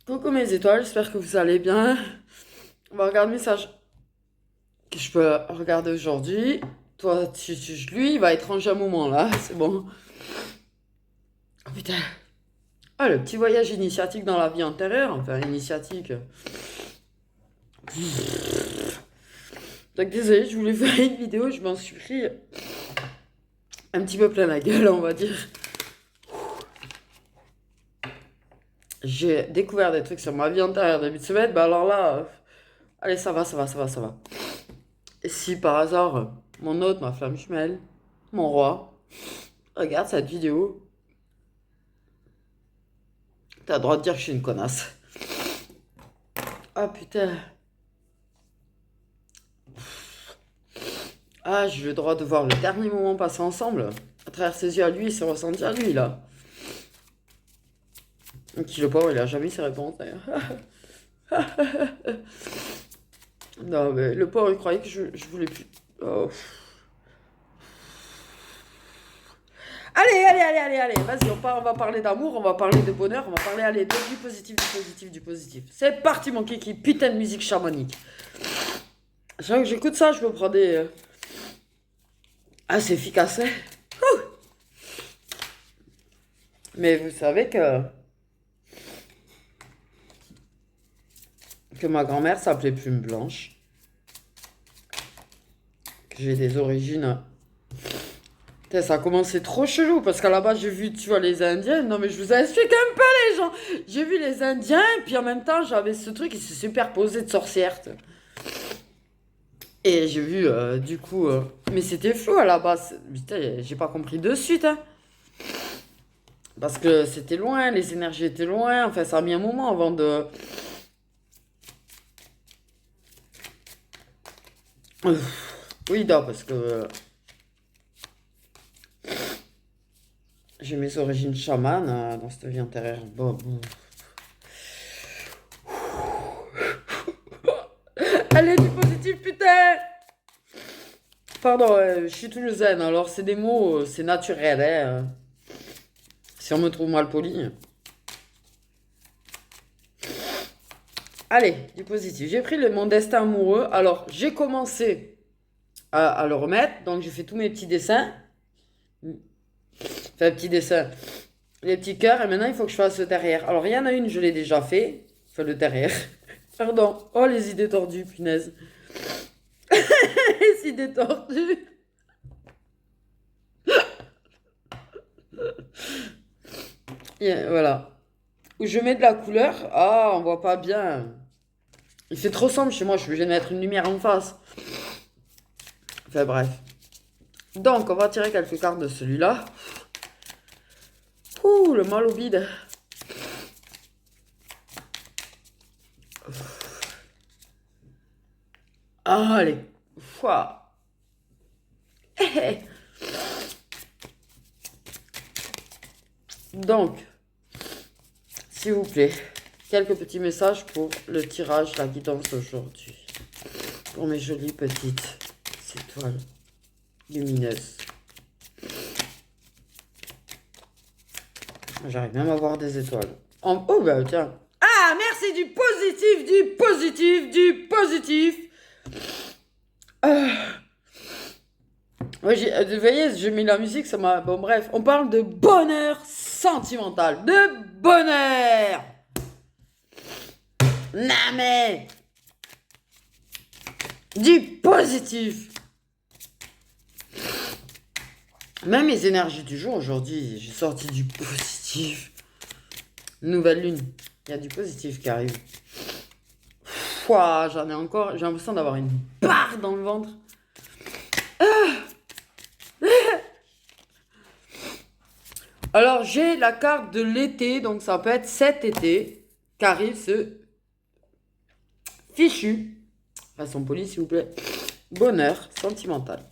Coucou mes étoiles, j'espère que vous allez bien. On va regarder le message que je peux regarder aujourd'hui. Toi, lui, il va être rangé un moment là, c'est bon. Oh putain. Ah, le petit voyage initiatique dans la vie antérieure, enfin initiatique. Donc désolé, je voulais faire une vidéo, je m'en suis pris un petit peu plein la gueule, on va dire. J'ai découvert des trucs sur ma vie antérieure début de semaine, bah alors là, allez, ça va, ça va, ça va, ça va. Et si par hasard, mon hôte, ma flamme jumelle, mon roi, regarde cette vidéo, t'as le droit de dire que je suis une connasse. Ah putain. Ah, j'ai le droit de voir le dernier moment passé ensemble. À travers ses yeux à lui, ses ressentis à lui, là. Qui le pauvre, il a jamais eu ses réponses, d'ailleurs. Non, mais le pauvre, il croyait que je voulais plus. Oh. Allez, allez, allez, allez, allez, vas-y, on va parler d'amour, on va parler de bonheur, on va parler, allez, du positif, du positif, du positif. C'est parti, mon kiki, putain de musique chamanique. Chaque que j'écoute ça, je me prends des... Ah, c'est efficace, hein. Ouh. Mais vous savez que ma grand-mère s'appelait Plume Blanche, que j'ai des origines... Putain, ça a commencé trop chelou, parce qu'à la base, j'ai vu, tu vois, les Indiens. Non, mais je vous explique un peu, les gens. J'ai vu les Indiens, puis en même temps, j'avais ce truc qui s'est superposé de sorcière. Et j'ai vu, du coup... Mais c'était flou à la base. Putain, j'ai pas compris de suite, hein. Parce que c'était loin, les énergies étaient loin. Enfin, ça a mis un moment avant de... Oui, non, parce que j'ai mes origines chamanes dans cette vie antérieure. Bon, bon. Allez, du positif, putain! Pardon, je suis toulousaine, alors c'est des mots, c'est naturel, hein. Si on me trouve mal poli. Allez, du positif. J'ai pris mon destin amoureux. Alors, j'ai commencé à le remettre. Donc, j'ai fait tous mes petits dessins. Enfin, petits dessins. Les petits cœurs. Et maintenant, il faut que je fasse le derrière. Alors, il y en a une, je l'ai déjà fait. Enfin, le derrière. Pardon. Oh, les idées tordues, punaise. Les idées tordues. Voilà. Où je mets de la couleur. Ah, on voit pas bien. Il fait trop sombre chez moi. Je suis obligée de mettre une lumière en face. Enfin, bref. Donc, on va tirer quelques cartes de celui-là. Ouh, le mal au bide. Ah, allez. Fouah. Donc, s'il vous plaît, quelques petits messages pour le tirage, la guidance aujourd'hui. Pour mes jolies petites étoiles lumineuses. J'arrive même à voir des étoiles. Oh, bah tiens. Ah, merci du positif, du positif, du positif. Ouais, vous voyez, j'ai mis la musique, ça m'a... Bon, bref, on parle de bonheur sentimental. De bonheur. Non, mais... Du positif. Même les énergies du jour, aujourd'hui, j'ai sorti du positif. Nouvelle lune. Il y a du positif qui arrive. Ouah, j'en ai encore... J'ai l'impression d'avoir une barre dans le ventre. Alors, j'ai la carte de l'été, donc ça peut être cet été, qu'arrive ce fichu, façon polie s'il vous plaît, bonheur sentimental.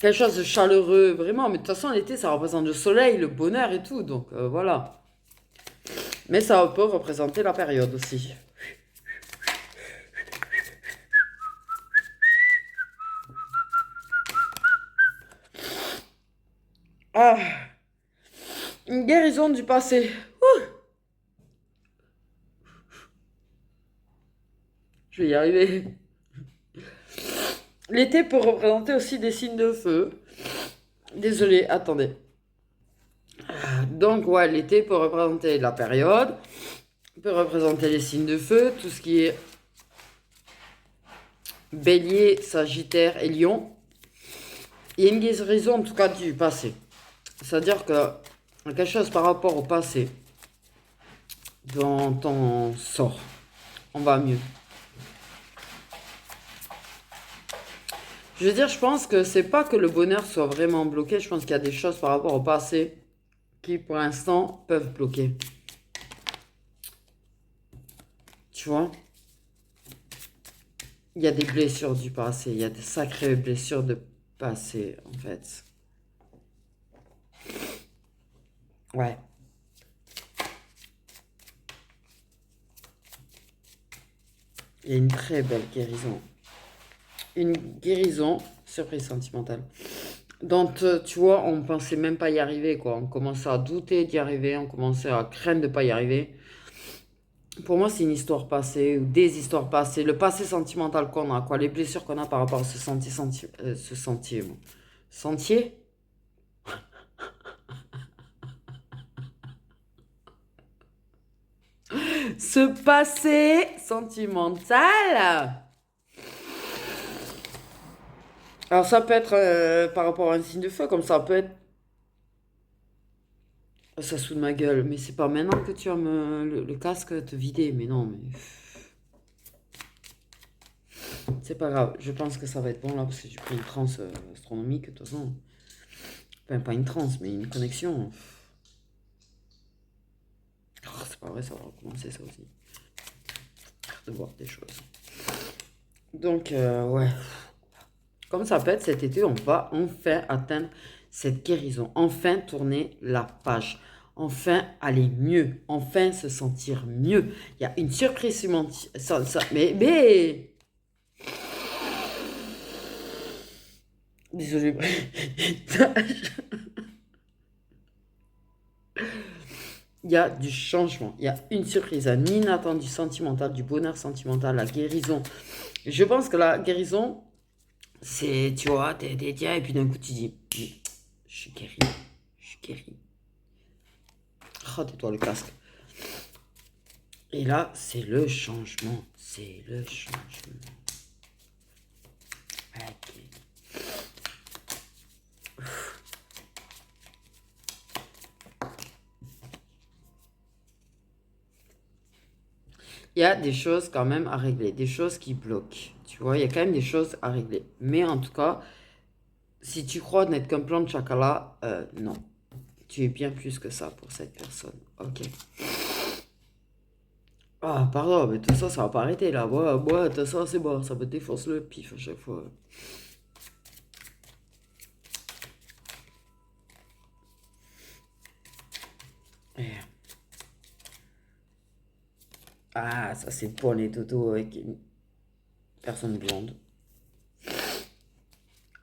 Quelque chose de chaleureux, vraiment, mais de toute façon, l'été, ça représente le soleil, le bonheur et tout, donc voilà. Mais ça peut représenter la période aussi. Ah, une guérison du passé. Ouh. Je vais y arriver. L'été peut représenter aussi des signes de feu. Désolée, attendez. Donc, ouais, l'été peut représenter la période, peut représenter les signes de feu, tout ce qui est Bélier, Sagittaire et Lion. Il y a une guérison, en tout cas, du passé. C'est-à-dire que quelque chose par rapport au passé, dont on sort, on va mieux. Je veux dire, je pense que c'est pas que le bonheur soit vraiment bloqué, je pense qu'il y a des choses par rapport au passé qui, pour l'instant, peuvent bloquer. Tu vois? Il y a des blessures du passé, il y a des sacrées blessures de passé, en fait. Ouais. Il y a une très belle guérison. Une guérison, surprise sentimentale. Donc, tu vois, on pensait même pas y arriver, quoi. On commençait à douter d'y arriver, on commençait à craindre de pas y arriver. Pour moi, c'est une histoire passée ou des histoires passées, le passé sentimental qu'on a, quoi, les blessures qu'on a par rapport à ce sentier, ce passé sentimental. Alors ça peut être par rapport à un signe de feu, comme ça peut être. Ça se fout de ma gueule, mais c'est pas maintenant que tu vas le casque te vider, mais non, mais. C'est pas grave, je pense que ça va être bon là parce que j'ai pris une transe astronomique de toute façon. Enfin, pas une transe, mais une connexion. Oh, c'est pas vrai, ça va recommencer ça aussi. De voir des choses. Donc, ouais. Comme ça peut être cet été, on va enfin atteindre cette guérison. Enfin tourner la page. Enfin aller mieux. Enfin se sentir mieux. Il y a une surprise sémantique. Mais. Désolé. Il y a du changement, il y a une surprise, un inattendu sentimental, du bonheur sentimental, la guérison. Je pense que la guérison, c'est, tu vois, t'es dédié et puis d'un coup tu dis, je suis guéri, je suis guéri. Oh, tais-toi le casque. Et là, c'est le changement, c'est le changement. Ok. Il y a des choses quand même à régler, des choses qui bloquent. Tu vois, il y a quand même des choses à régler. Mais en tout cas, si tu crois n'être qu'un plan de chocolat, non. Tu es bien plus que ça pour cette personne. Ok. Ah, pardon, mais tout ça, ça va pas arrêter là. Ouais, tout ça, c'est bon. Ça me défonce le pif à chaque fois. Eh. Ah, ça, c'est pour les totos avec une personne blonde.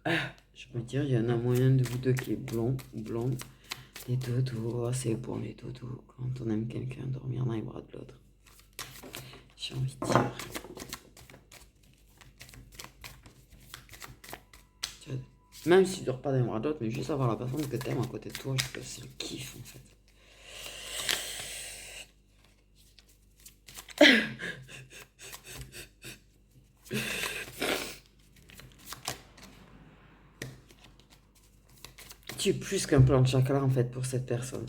Ah, je veux dire, il y en a moyen de vous deux qui est blond ou blonde. Les totos, c'est pour les totos. Quand on aime quelqu'un, dormir dans les bras de l'autre. J'ai envie de dire. Même si tu dors pas dans les bras de l'autre, mais juste avoir la personne que t'aimes à côté de toi, je trouve que c'est le kiff en fait. Tu es plus qu'un plan de chacun en fait pour cette personne.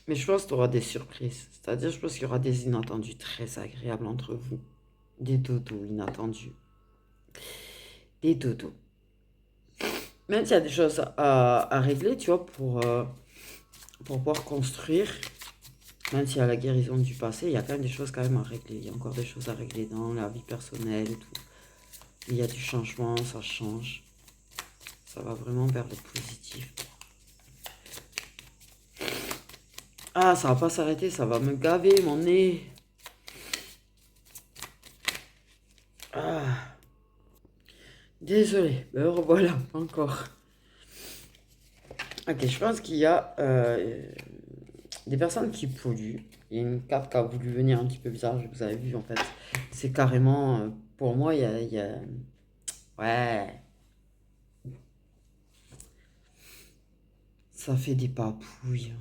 Mais je pense que tu auras des surprises. C'est-à-dire, je pense qu'il y aura des inattendus très agréables entre vous. Des dodos inattendus. Des dodos. Même s'il y a des choses à régler, tu vois, pour pouvoir construire, même s'il y a la guérison du passé, il y a quand même des choses quand même à régler. Il y a encore des choses à régler dans la vie personnelle et tout. Il y a du changement, ça change. Ça va vraiment vers le positif. Ah, ça va pas s'arrêter, ça va me gaver mon nez. Ah, désolé, me revoilà encore. Ok, je pense qu'il y a des personnes qui polluent. Il y a une carte qui a voulu venir un petit peu bizarre, vous avez vu en fait. C'est carrément, pour moi, ouais, ça fait des papouilles.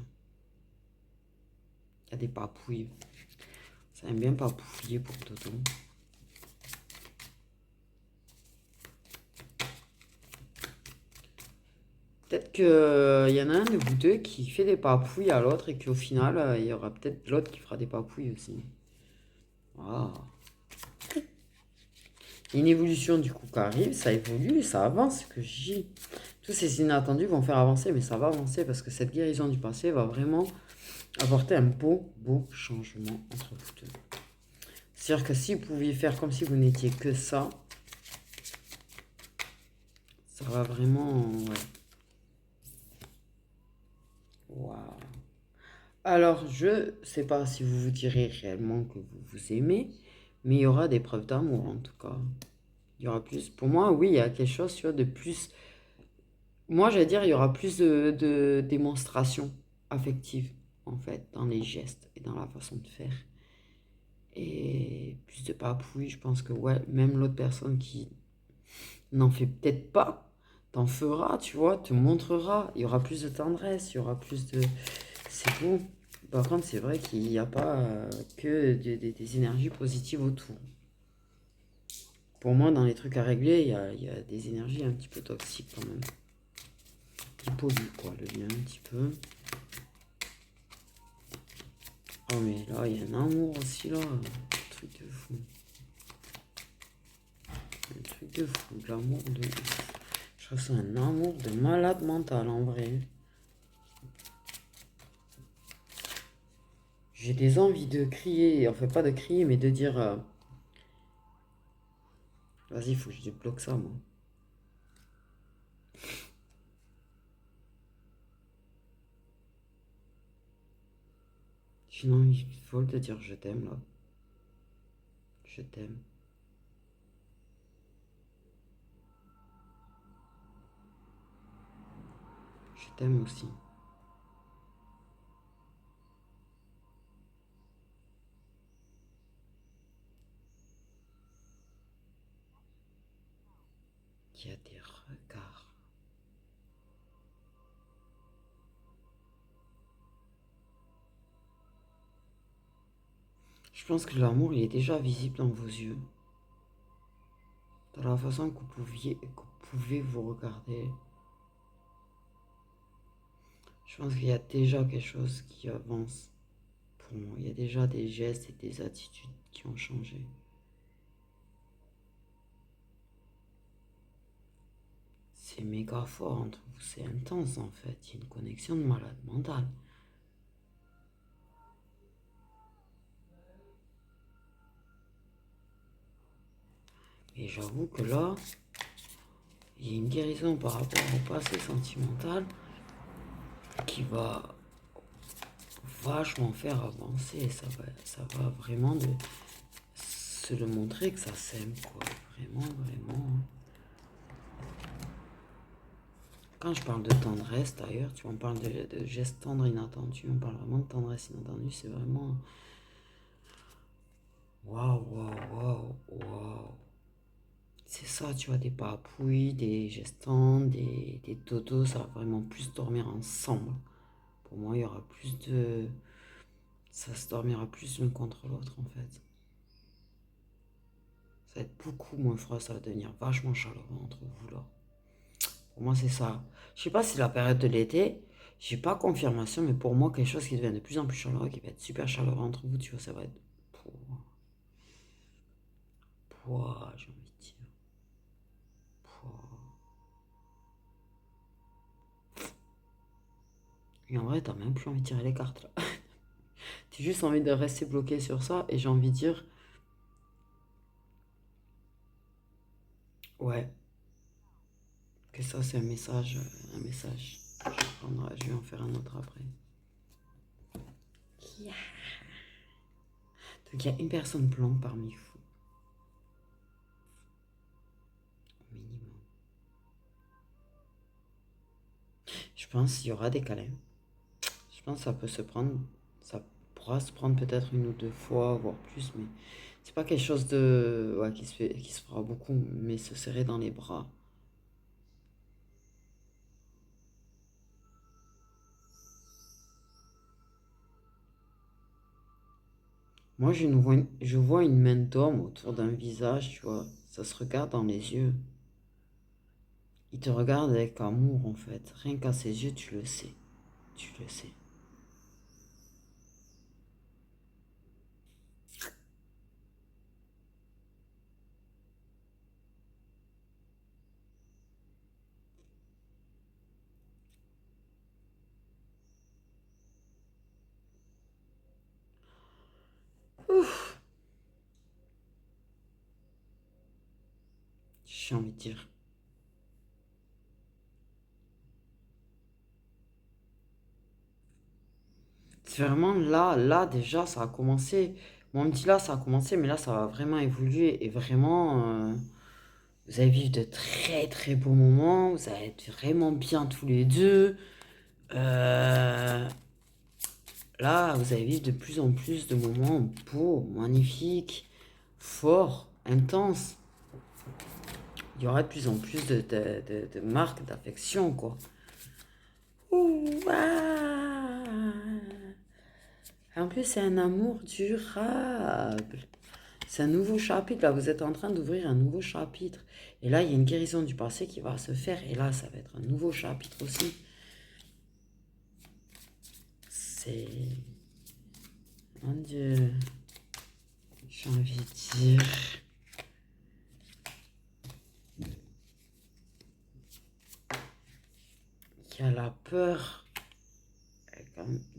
Il y a des papouilles. Ça aime bien papouiller pour Toto. Peut-être qu'il y en a un de vous deux qui fait des papouilles à l'autre et qu'au final, il y aura peut-être l'autre qui fera des papouilles aussi. Waouh. Une évolution du coup qui arrive, ça évolue, ça avance, ce que je dis. Tous ces inattendus vont faire avancer, mais ça va avancer parce que cette guérison du passé va vraiment apporter un beau, beau changement entre vous deux. C'est-à-dire que si vous pouviez faire comme si vous n'étiez que ça va vraiment... Ouais. Waouh. Alors, je sais pas si vous vous direz réellement que vous vous aimez, mais il y aura des preuves d'amour en tout cas. Il y aura plus. Pour moi, oui, il y a quelque chose, tu vois, de plus. Moi, j'allais dire, il y aura plus de démonstration affective, en fait, dans les gestes et dans la façon de faire. Et plus de papouilles, je pense que, ouais, même l'autre personne qui n'en fait peut-être pas, t'en fera, tu vois, te montrera. Il y aura plus de tendresse, il y aura plus de. C'est beau. Par contre, c'est vrai qu'il n'y a pas que des énergies positives autour. Pour moi, dans les trucs à régler, il y a des énergies un petit peu toxiques quand même. Qui polluent, quoi, le lien un petit peu. Oh, mais là, il y a un amour aussi, là. Un truc de fou. Un truc de fou. De l'amour de... Je ressens un amour de malade mental, en vrai. J'ai des envies de crier. Enfin, pas de crier, mais de dire... Vas-y, il faut que je débloque ça, moi. J'ai une envie folle de dire je t'aime, là. Je t'aime. Je t'aime aussi. Il y a des regards. Je pense que l'amour, il est déjà visible dans vos yeux. Dans la façon que vous pouvez vous regarder. Je pense qu'il y a déjà quelque chose qui avance pour moi. Il y a déjà des gestes et des attitudes qui ont changé. C'est méga fort entre vous, c'est intense en fait. Il y a une connexion de malade mental. Et j'avoue que là, il y a une guérison par rapport au passé sentimental qui va vachement faire avancer. Ça va vraiment se le montrer que ça s'aime, quoi. Vraiment, vraiment. Quand je parle de tendresse, d'ailleurs, tu vois, on parle de gestes tendres inattendus, on parle vraiment de tendresse inattendue, c'est vraiment... Waouh, waouh, waouh, waouh. C'est ça, tu vois, des papouilles, des gestes tendres, des dodos, ça va vraiment plus dormir ensemble. Pour moi, il y aura plus de... Ça se dormira plus l'un contre l'autre, en fait. Ça va être beaucoup moins froid, ça va devenir vachement chaleureux entre vous, là. Pour moi, c'est ça. Je sais pas si c'est la période de l'été, j'ai pas confirmation, mais pour moi, quelque chose qui devient de plus en plus chaleureux, qui va être super chaleureux entre vous, tu vois, ça va être... Pouah, j'ai envie de dire. Pouah. Et en vrai, t'as même plus envie de tirer les cartes, là. T'as juste envie de rester bloqué sur ça, et j'ai envie de dire... Ouais, que ça, c'est un message, un message. Je vais en faire un autre après. Yeah. Donc, il y a une personne blanche parmi vous, au minimum. Je pense qu'il y aura des câlins. Je pense que ça peut se prendre, ça pourra se prendre peut-être une ou deux fois, voire plus, mais c'est pas quelque chose de, ouais, qui se fera beaucoup, mais se serrer dans les bras. Moi, je vois une main d'homme autour d'un visage, tu vois. Ça se regarde dans les yeux. Il te regarde avec amour, en fait. Rien qu'à ses yeux, tu le sais. Tu le sais. Ouf, j'ai envie de dire. C'est vraiment là, déjà, ça a commencé. Moi, on me dit là, ça a commencé, mais là, ça va vraiment évoluer. Et vraiment, vous allez vivre de très, très beaux moments. Vous allez être vraiment bien tous les deux. Euh, Là, vous allez vivre de plus en plus de moments beaux, magnifiques, forts, intenses. Il y aura de plus en plus de marques d'affection, quoi. Ouh, ah. En plus, c'est un amour durable. C'est un nouveau chapitre. Là, vous êtes en train d'ouvrir un nouveau chapitre. Et là, il y a une guérison du passé qui va se faire. Et là, ça va être un nouveau chapitre aussi. C'est... Mon Dieu. J'ai envie de dire... Il y a la peur.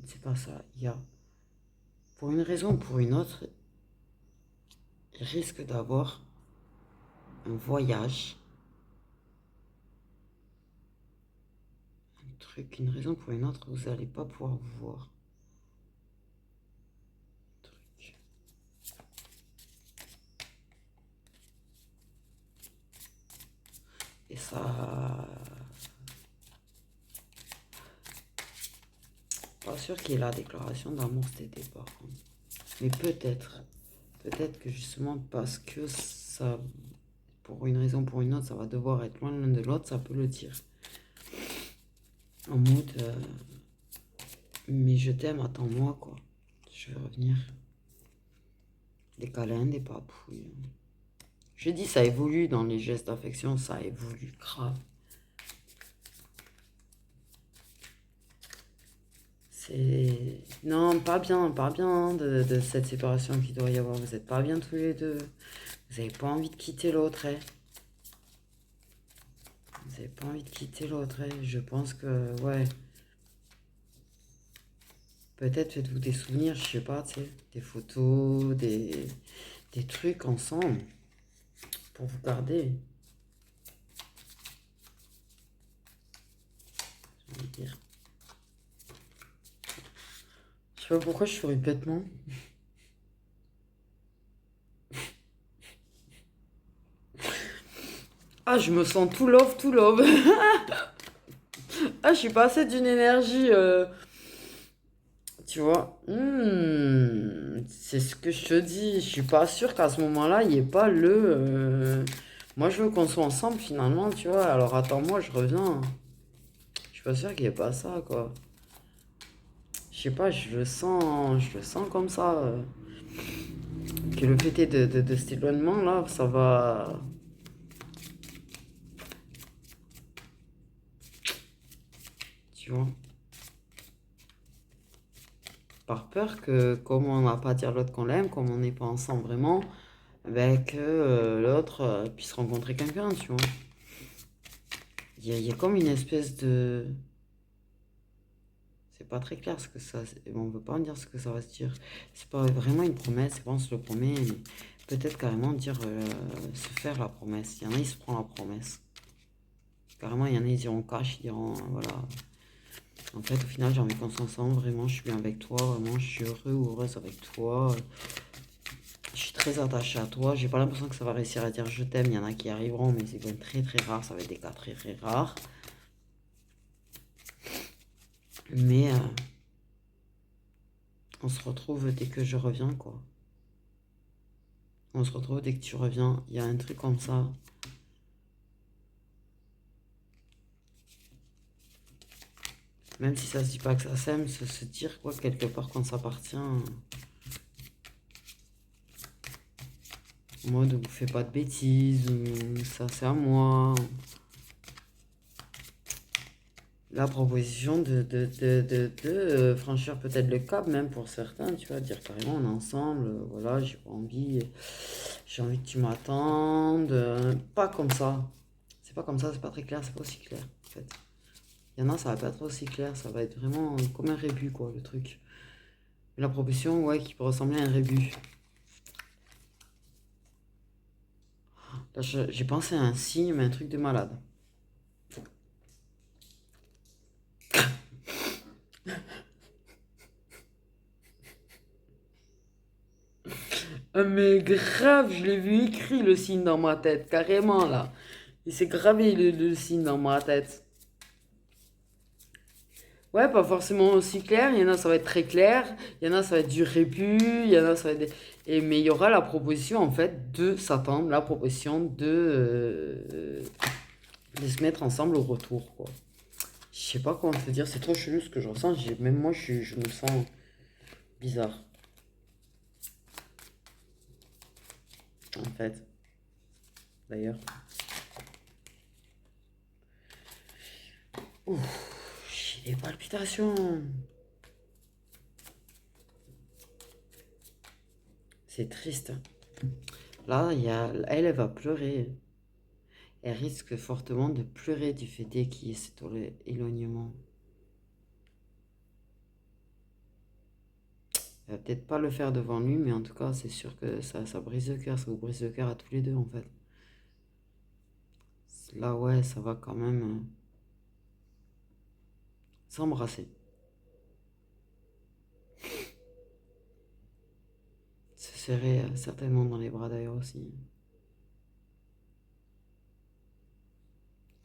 C'est pas ça. Il y a... Pour une raison ou pour une autre, il risque d'avoir un voyage. Un truc, une raison pour une autre, vous n'allez pas pouvoir vous voir. Un truc. Et ça... Pas sûr qu'il y ait la déclaration d'amour cet été par contre. Mais peut-être. Peut-être que justement parce que ça... Pour une raison ou pour une autre, ça va devoir être loin l'un de l'autre, ça peut le dire. En mode... mais je t'aime, attends-moi quoi. Je vais revenir. Des câlins, des papouilles. Je dis ça évolue dans les gestes d'affection, ça évolue grave. C'est... Non, pas bien de cette séparation qu'il doit y avoir. Vous n'êtes pas bien tous les deux. Vous n'avez pas envie de quitter l'autre, hein. Vous n'avez pas envie de quitter l'autre, hein. Je pense que, ouais. Peut-être faites-vous des souvenirs, je sais pas, tu sais. Des photos, des trucs ensemble pour vous garder. Je veux dire. Je sais pas pourquoi je souris bêtement. Ah, je me sens tout love, tout love. Ah, je suis passée d'une énergie, tu vois. C'est ce que je te dis. Je suis pas sûre qu'à ce moment-là, il n'y ait pas moi, je veux qu'on soit ensemble finalement, tu vois. Alors attends-moi, je reviens. Je suis pas sûre qu'il n'y ait pas ça, quoi. Je sais pas, je le sens comme ça. Que le fait est de cet éloignement-là, ça va. Tu vois. Par peur que, comme on n'a pas à dire à l'autre qu'on l'aime, comme on n'est pas ensemble vraiment, ben que l'autre puisse rencontrer quelqu'un, tu vois. Il y a comme une espèce de... C'est pas très clair ce que ça... Bon, on veut pas me dire ce que ça va se dire. C'est pas vraiment une promesse, c'est pas on se le promet, mais peut-être carrément dire... se faire la promesse. Il y en a, ils se prennent la promesse. Carrément, il y en a, ils diront cash, ils diront... voilà. En fait, au final, j'ai envie qu'on soit ensemble. Vraiment, je suis bien avec toi. Vraiment, je suis heureux ou heureuse avec toi. Je suis très attachée à toi. J'ai pas l'impression que ça va réussir à dire je t'aime. Il y en a qui arriveront, mais c'est quand même très très rare. Ça va être des cas très très rares. Mais, euh, On se retrouve dès que je reviens, quoi. On se retrouve dès que tu reviens. Il y a un truc comme ça. Même si ça se dit pas que ça s'aime, se dire quoi, quelque part quand ça appartient. En mode, vous faites pas de bêtises, ou ça c'est à moi. La proposition de franchir peut-être le cap, même pour certains, tu vois, dire carrément on est ensemble, voilà, j'ai envie que tu m'attendes. Pas comme ça. C'est pas comme ça, c'est pas très clair, c'est pas aussi clair, en fait. Il y en a, ça va pas être aussi clair, ça va être vraiment comme un rébut, quoi, le truc. La proposition, ouais, qui peut ressembler à un rébut. Là, j'ai pensé à un signe, mais un truc de malade. Ah, mais grave, je l'ai vu écrit le signe dans ma tête, carrément là. Il s'est gravé le signe dans ma tête. Ouais, pas forcément aussi clair. Il y en a, ça va être très clair. Il y en a, ça va être du rébut. Il y en a, ça va être mais il y aura la proposition, en fait, de s'attendre. La proposition de se mettre ensemble au retour, quoi. Je sais pas comment te dire. C'est trop chelou ce que je ressens. Même moi, je me sens bizarre, en fait. D'ailleurs. Ouf, j'ai des palpitations. C'est triste. Là, elle va pleurer. Elle risque fortement de pleurer du fait qu'il y ait cet éloignement. Elle va peut-être pas le faire devant lui, mais en tout cas, c'est sûr que ça brise le cœur. Ça vous brise le cœur à tous les deux, en fait. Là, ouais, ça va quand même s'embrasser. Se serrer certainement dans les bras d'ailleurs aussi.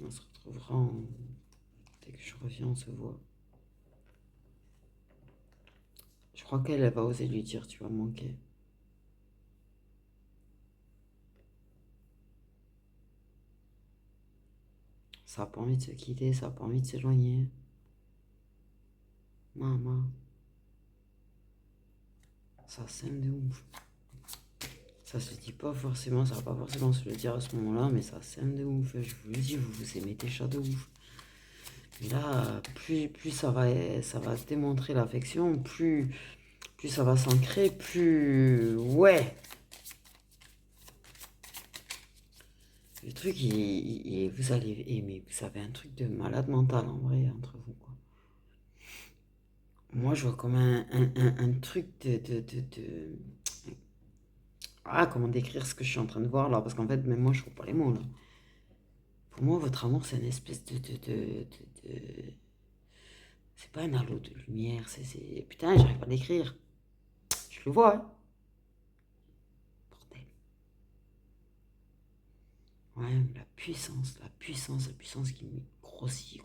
On se retrouvera dès que je reviens, on se voit. Je crois qu'elle va oser lui dire, tu vas me manquer. Ça a pas envie de se quitter, ça a pas envie de s'éloigner. Maman, ça s'aime de ouf. Ça se dit pas forcément, ça va pas forcément se le dire à ce moment-là, mais ça s'aime de ouf. Je vous le dis, vous vous aimez déjà de ouf. Et là, plus ça va démontrer l'affection, plus ça va s'ancrer, plus... Ouais. Le truc, vous allez aimer. Vous avez un truc de malade mental, en vrai, entre vous, quoi. Moi, je vois comme un truc Ah, comment décrire ce que je suis en train de voir, là? Parce qu'en fait, même moi, je trouve pas les mots, là. Pour moi, votre amour, c'est une espèce c'est pas un halo de lumière, Putain, j'arrive pas à l'écrire. Je le vois, hein. Bordel. Ouais, mais la puissance qui me grossit,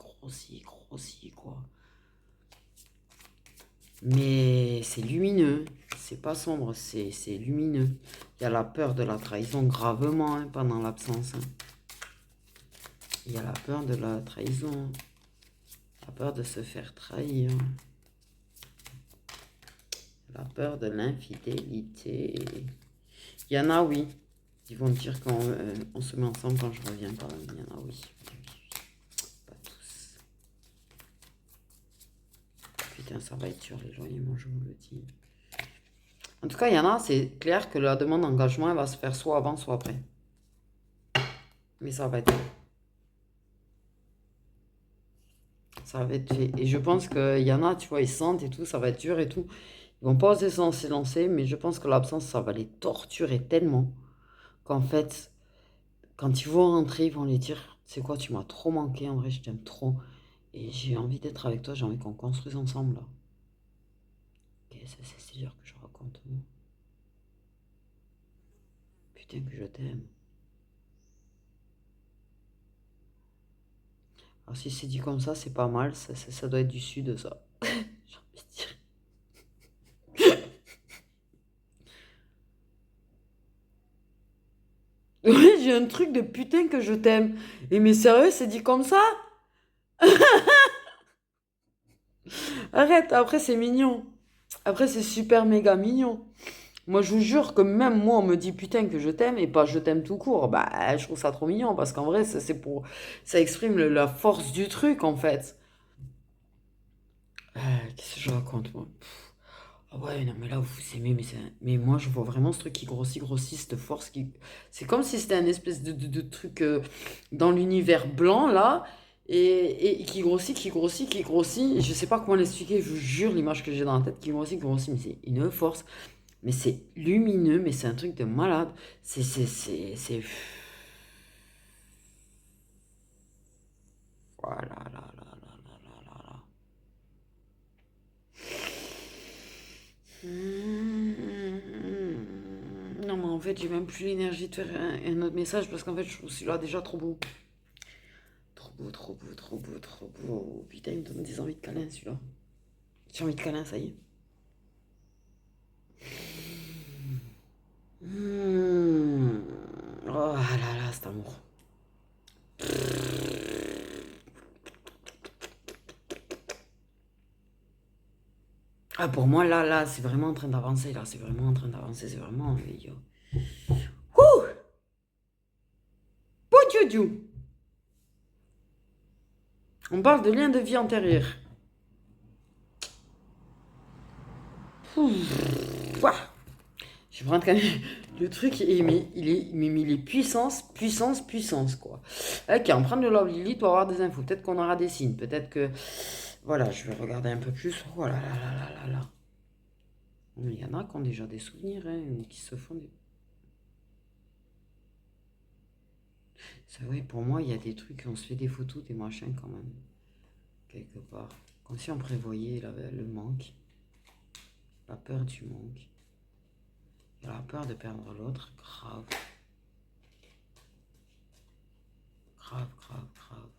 quoi. Mais c'est lumineux, c'est pas sombre, c'est lumineux. Il y a la peur de la trahison gravement hein, pendant l'absence. Hein. Il y a la peur de la trahison, la peur de se faire trahir, la peur de l'infidélité. Il y en a, oui. Ils vont dire qu'on on se met ensemble quand je reviens quand même. Il y en a, oui. Pas tous. Putain, ça va être dur l'éloignement, je vous le dis. En tout cas, il y en a, c'est clair que la demande d'engagement, elle va se faire soit avant, soit après. Mais ça va être fait. Ça va être fait. Et je pense qu'il y en a, tu vois, ils sentent et tout, ça va être dur et tout. Ils vont pas oser s'élancer, mais je pense que l'absence, ça va les torturer tellement qu'en fait, quand ils vont rentrer, ils vont les dire, c'est quoi, tu m'as trop manqué, en vrai, je t'aime trop. Et j'ai envie d'être avec toi, j'ai envie qu'on construise ensemble, là. Ok, c'est dur que je raconte. Putain, que je t'aime. Alors si c'est dit comme ça, c'est pas mal, ça doit être du sud, ça. J'ai envie de dire. Oui, j'ai un truc de putain que je t'aime. Et mais sérieux, c'est dit comme ça? Arrête, après c'est mignon. Après c'est super méga mignon. Moi je vous jure que même moi on me dit putain que je t'aime et pas je t'aime tout court. Bah je trouve ça trop mignon parce qu'en vrai c'est pour... Ça exprime la force du truc en fait. Qu'est-ce que je raconte moi? Ah ouais, non, mais là, vous aimez, mais moi, je vois vraiment ce truc qui grossit, grossit, cette force qui... C'est comme si c'était un espèce de truc dans l'univers blanc, là, et qui grossit, qui grossit, qui grossit. Je sais pas comment l'expliquer, je vous jure, l'image que j'ai dans la tête qui grossit, mais c'est une force. Mais c'est lumineux, mais c'est un truc de malade. C'est... Voilà, là, là, là, là, là, là, là. Non, mais en fait, j'ai même plus l'énergie de faire un autre message parce qu'en fait, je trouve celui-là déjà trop beau. Trop beau, trop beau, trop beau, trop beau. Putain, il me donne des envies de câlin celui-là. J'ai envie de câlin, ça y est. Mmh. Oh là là, cet amour. Ah, pour moi, là, c'est vraiment en train d'avancer. Là, c'est vraiment en train d'avancer. C'est vraiment. Ouh! Ouh, Dieu. On parle de lien de vie antérieur. Ouh. Ouah. Je prends quand même le truc, il est puissance, puissance, puissance, quoi. Ok, on prend de Love Lily pour avoir des infos. Peut-être qu'on aura des signes. Peut-être que. Voilà, je vais regarder un peu plus. Oh là là là là là là. Il y en a qui ont déjà des souvenirs, hein, qui se font des. C'est vrai, pour moi, il y a des trucs, on se fait des photos, des machins quand même, quelque part. Comme si on prévoyait le manque, la peur du manque, et la peur de perdre l'autre. Grave, grave, grave, grave.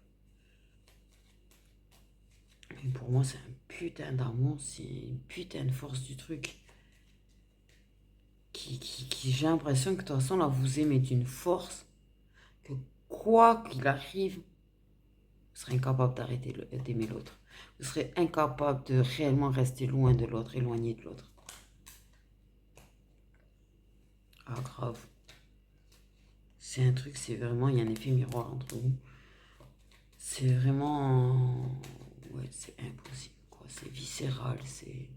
Mais pour moi, c'est un putain d'amour, c'est une putain de force du truc. J'ai l'impression que de toute façon, là, vous aimez d'une force que quoi qu'il arrive, vous serez incapable d'arrêter d'aimer l'autre. Vous serez incapable de réellement rester loin de l'autre, éloigné de l'autre. Ah, grave. C'est un truc, c'est vraiment, il y a un effet miroir entre vous. C'est vraiment. Ouais, c'est impossible, quoi. C'est viscéral, c'est.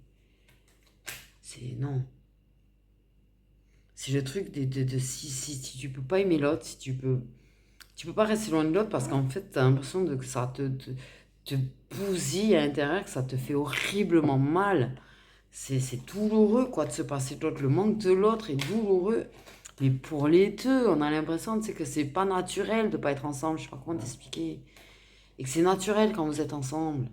C'est. Non. C'est le truc de si tu peux pas aimer l'autre, si tu peux. Tu peux pas rester loin de l'autre parce qu'en fait, t'as l'impression que ça te bousille à l'intérieur, que ça te fait horriblement mal. C'est douloureux, quoi, de se passer de l'autre. Le manque de l'autre est douloureux. Mais pour les deux, on a l'impression, tu sais, que c'est pas naturel de pas être ensemble. Je sais pas comment t'expliquer. Et que c'est naturel quand vous êtes ensemble.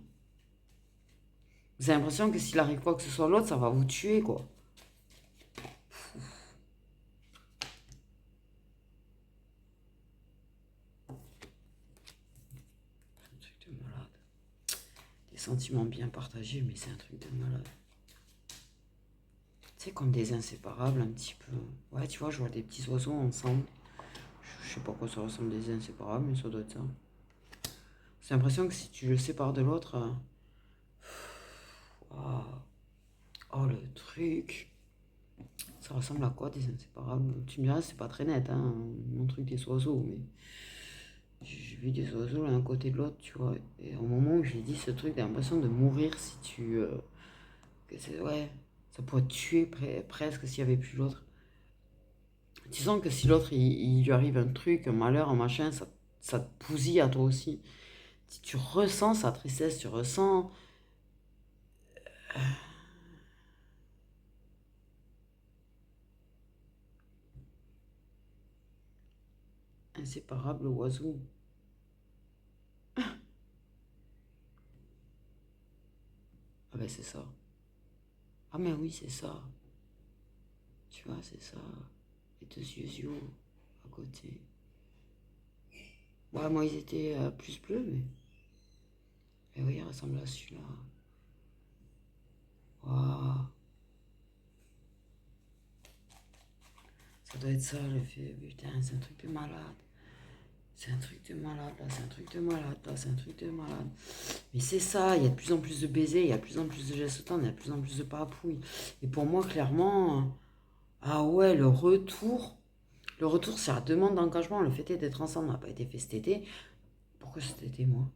Vous avez l'impression que s'il arrive quoi que ce soit à l'autre, ça va vous tuer, quoi. C'est un truc de malade. Des sentiments bien partagés, mais c'est un truc de malade. C'est comme des inséparables, un petit peu. Ouais, tu vois, je vois des petits oiseaux ensemble. Je sais pas quoi ça ressemble des inséparables, mais ça doit être ça. C'est l'impression que si tu le sépares de l'autre. Oh, oh, le truc. Ça ressemble à quoi des inséparables? Tu me diras, c'est pas très net, hein, mon truc des oiseaux, mais j'ai vu des oiseaux l'un à côté de l'autre, tu vois. Et au moment où j'ai dit ce truc, j'ai l'impression de mourir si tu. Ouais, ça pourrait te tuer presque s'il n'y avait plus l'autre. Tu sens que si l'autre il lui arrive un truc, un malheur, un machin, ça te bousille à toi aussi. Si tu ressens sa tristesse, tu ressens. Inséparable oiseau. Ah ben c'est ça. Ah mais oui, c'est ça. Tu vois, c'est ça. Les deux yeux à côté. Ouais, moi, ils étaient plus bleus, mais. Mais oui, il ressemble à celui-là. Waouh. Ça doit être ça, le fait. Putain, c'est un truc de malade. C'est un truc de malade, là, c'est un truc de malade, là, c'est un truc de malade. Mais c'est ça, il y a de plus en plus de baisers, il y a de plus en plus de gestes tendres, il y a de plus en plus de papouilles. Et pour moi, clairement, ah ouais, le retour, c'est la demande d'engagement. Le fait est d'être ensemble n'a pas été fait cet été. Pourquoi cet été, moi?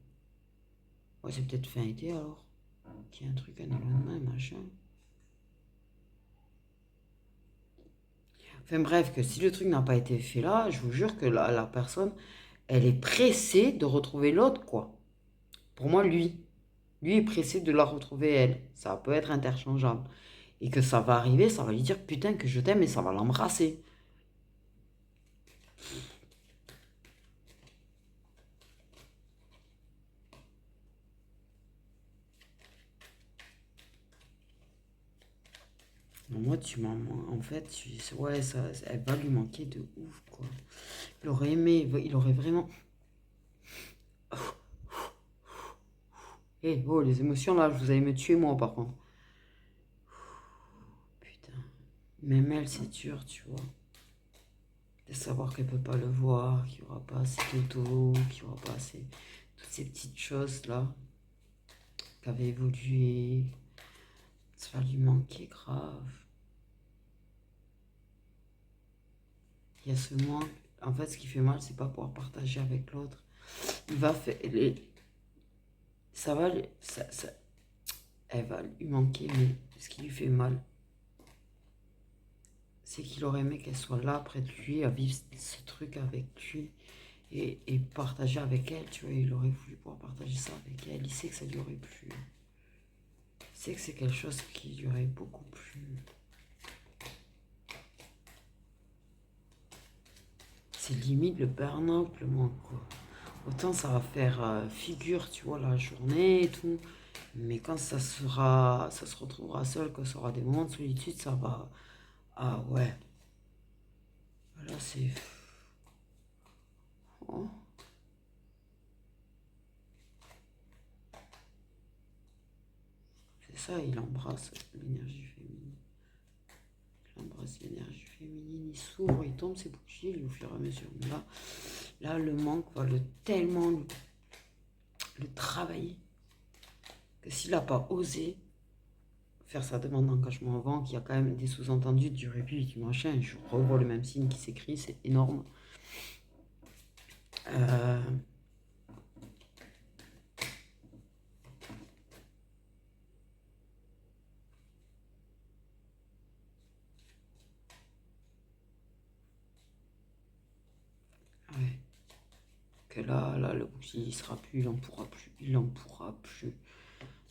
Ouais, c'est peut-être fin été alors. Qu'il y a un truc un événement, machin. Enfin bref, que si le truc n'a pas été fait là, je vous jure que la personne, elle est pressée de retrouver l'autre, quoi. Pour moi, lui est pressé de la retrouver, elle. Ça peut être interchangeable. Et que ça va arriver, ça va lui dire putain que je t'aime et ça va l'embrasser. Moi, tu m'en... En fait, ouais, elle va lui manquer de ouf, quoi. Il aurait aimé, il aurait vraiment... Eh, oh, les émotions, là, vous allez me tuer, moi, par contre. Putain. Même elle, c'est dur, tu vois. De savoir qu'elle peut pas le voir, qu'il n'y aura pas assez d'auto, qu'il n'y aura pas assez... Toutes ces petites choses-là qui avaient évolué. Ça va lui manquer grave. Il y a ce manque. En fait, ce qui fait mal, c'est pas pouvoir partager avec l'autre. Il va faire... Ça va... Elle va lui manquer, mais ce qui lui fait mal, c'est qu'il aurait aimé qu'elle soit là près de lui, à vivre ce truc avec lui et partager avec elle, tu vois. Il aurait voulu pouvoir partager ça avec elle. Il sait que ça lui aurait plu. Il sait que c'est quelque chose qui lui aurait beaucoup plu. C'est limite le burn-out, le manque, quoi. Autant ça va faire figure, tu vois, la journée et tout. Mais quand ça se retrouvera seul, quand ça aura des moments de solitude, ça va... Ah ouais. Là, c'est... Oh. C'est ça, il embrasse l'énergie féminine. Il embrasse l'énergie féminine, il s'ouvre, il tombe ses bougies au fur et à mesure. Mais là, le manque va tellement le travailler que s'il n'a pas osé faire sa demande d'engagement avant, qu'il y a quand même des sous-entendus du répit, du machin, je revois le même signe qui s'écrit, c'est énorme. Euh, ouais. Que là, le bouclier, il sera plus, il en pourra plus, il en pourra plus.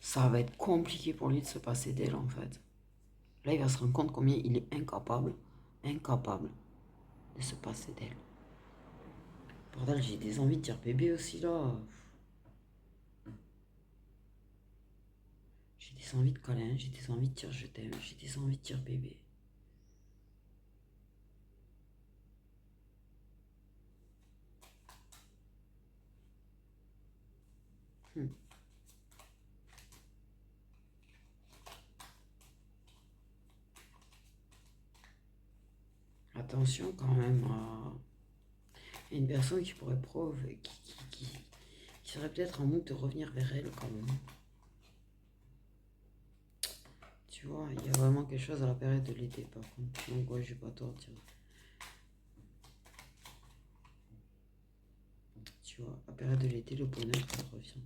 Ça va être compliqué pour lui de se passer d'elle, en fait. Là, il va se rendre compte combien il est incapable de se passer d'elle. Bordel, j'ai des envies de dire bébé aussi, là. J'ai des envies de câlin, j'ai des envies de dire je t'aime, j'ai des envies de dire bébé. Hmm. Attention quand même à une personne qui pourrait prouver, qui serait peut-être en mood de revenir vers elle quand même. Tu vois, il y a vraiment quelque chose à la période de l'été par contre. Donc ouais, j'ai pas tort, tiens. Tu vois, la période de l'été, le bonheur, ça revient.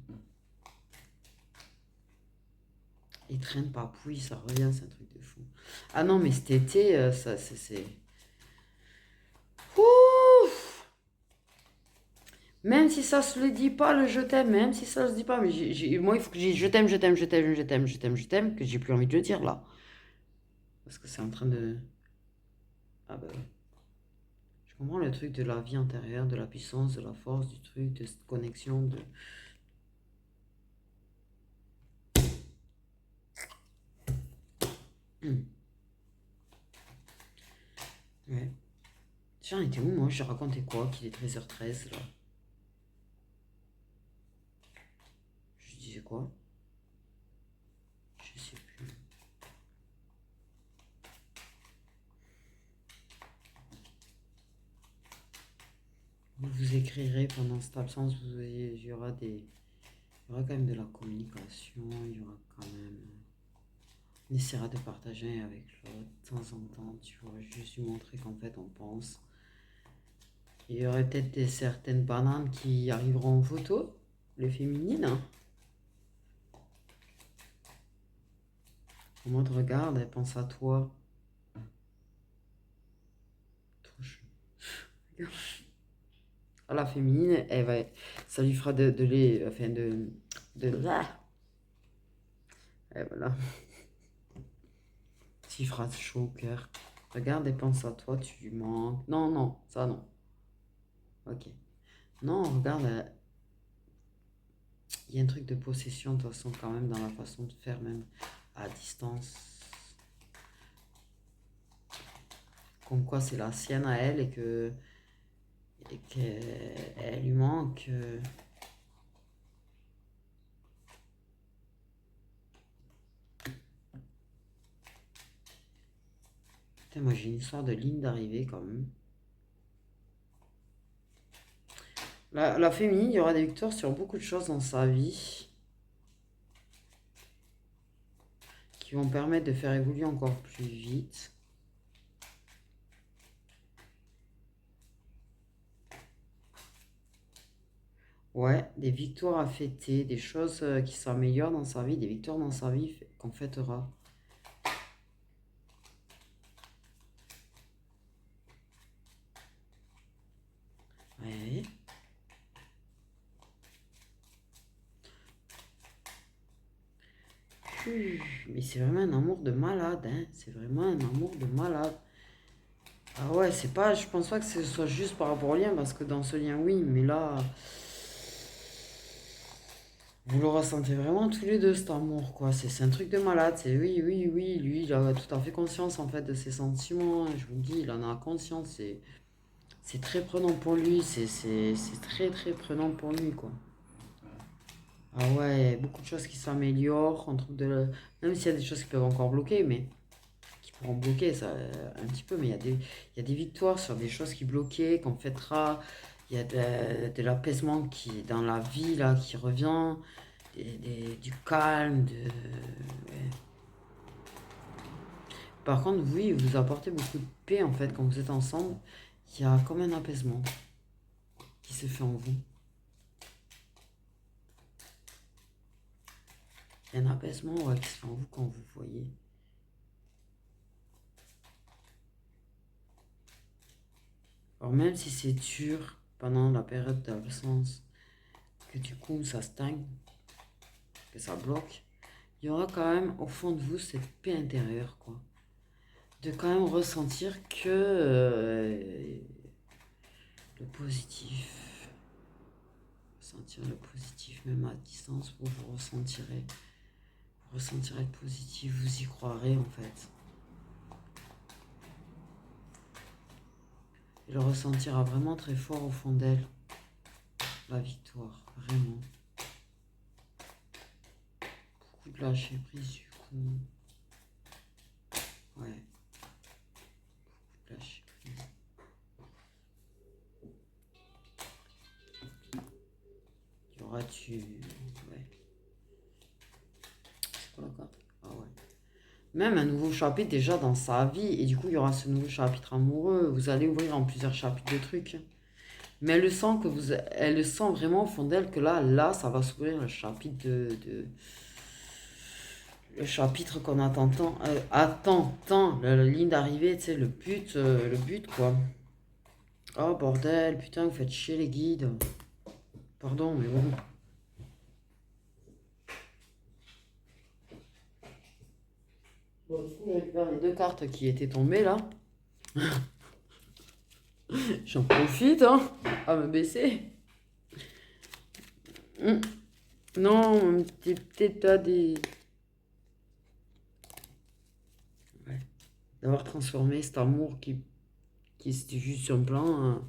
Et traîne papouille, ça revient, c'est un truc de fou. Ah non, mais cet été, ça, c'est... Ouf. Même si ça se le dit pas, le je t'aime, même si ça se dit pas, mais moi, il faut que je dise je t'aime, je t'aime, je t'aime, je t'aime, je t'aime, je t'aime, que j'ai plus envie de le dire là. Parce que c'est en train de... Ah bah ouais. Je comprends le truc de la vie intérieure, de la puissance, de la force, du truc, de cette connexion, de... Ouais. J'en étais où, moi? J'ai raconté quoi? Qu'il est 13h13, là. Je disais quoi? Je sais plus. Vous vous écrirez pendant cette absence, il y aura il y aura quand même de la communication, il y aura quand même... On essaiera de partager avec l'autre de temps en temps, tu vois, juste lui montrer qu'en fait on pense. Il y aurait peut-être certaines bananes qui arriveront en photo, les féminines. Hein. En mode regarde, elle pense à toi. Trop chou. À la féminine, ça lui fera de lait, enfin ah, et voilà. S'il fera chaud au cœur. Regarde, elle pense à toi, tu lui manques. Non, non, ça non. Ok. Non, regarde, il y a un truc de possession de toute façon quand même dans la façon de faire, même à distance. Comme quoi c'est la sienne à elle et qu'elle lui manque. Putain, moi j'ai une histoire de ligne d'arrivée quand même. La féminine, il y aura des victoires sur beaucoup de choses dans sa vie qui vont permettre de faire évoluer encore plus vite. Ouais, des victoires à fêter, des choses qui s'améliorent dans sa vie, des victoires dans sa vie qu'on fêtera. Ouais. Mais c'est vraiment un amour de malade, hein. C'est vraiment un amour de malade. Ah ouais, c'est pas, je pense pas que ce soit juste par rapport au lien, parce que dans ce lien, oui, mais là, vous le ressentez vraiment tous les deux, cet amour, quoi. C'est un truc de malade. C'est oui, oui, oui, lui, il a tout à fait conscience, en fait, de ses sentiments. Je vous le dis, il en a conscience. C'est très prenant pour lui. C'est très, très prenant pour lui, quoi. Ah ouais, beaucoup de choses qui s'améliorent. On trouve même s'il y a des choses qui peuvent encore bloquer, mais qui pourront bloquer ça un petit peu. Mais il y a des victoires sur des choses qui bloquaient, qu'on fêtera. Il y a de l'apaisement qui dans la vie, là, qui revient. Du calme. Ouais. Par contre, oui, vous apportez beaucoup de paix, en fait, quand vous êtes ensemble. Il y a comme un apaisement qui se fait en vous. Il y a un apaisement ouais, qui se fait en vous quand vous voyez. Alors même si c'est dur pendant la période d'absence, que du coup ça stagne, que ça bloque, il y aura quand même au fond de vous cette paix intérieure, quoi. De quand même ressentir que le positif, ressentir le positif même à distance, vous ressentirez le positif, vous y croirez en fait. Et le ressentira vraiment très fort au fond d'elle, la victoire, vraiment. Beaucoup de lâcher prise du coup. Ouais. Beaucoup de lâcher prise. Il y aura du... Ouais. C'est quoi la carte? Ah ouais. Même un nouveau chapitre déjà dans sa vie. Et du coup, il y aura ce nouveau chapitre amoureux. Vous allez ouvrir en plusieurs chapitres de trucs. Mais elle le sent vraiment au fond d'elle que là, ça va s'ouvrir le chapitre le chapitre qu'on attend tant, la ligne d'arrivée, tu sais, le but quoi. Oh bordel, putain, vous faites chier les guides. Pardon, mais bon. Bon, du coup, je récupère les deux cartes qui étaient tombées là. J'en profite, hein, à me baisser. Non, peut-être pas des... Ouais. D'avoir transformé cet amour qui c'était juste un plan, hein.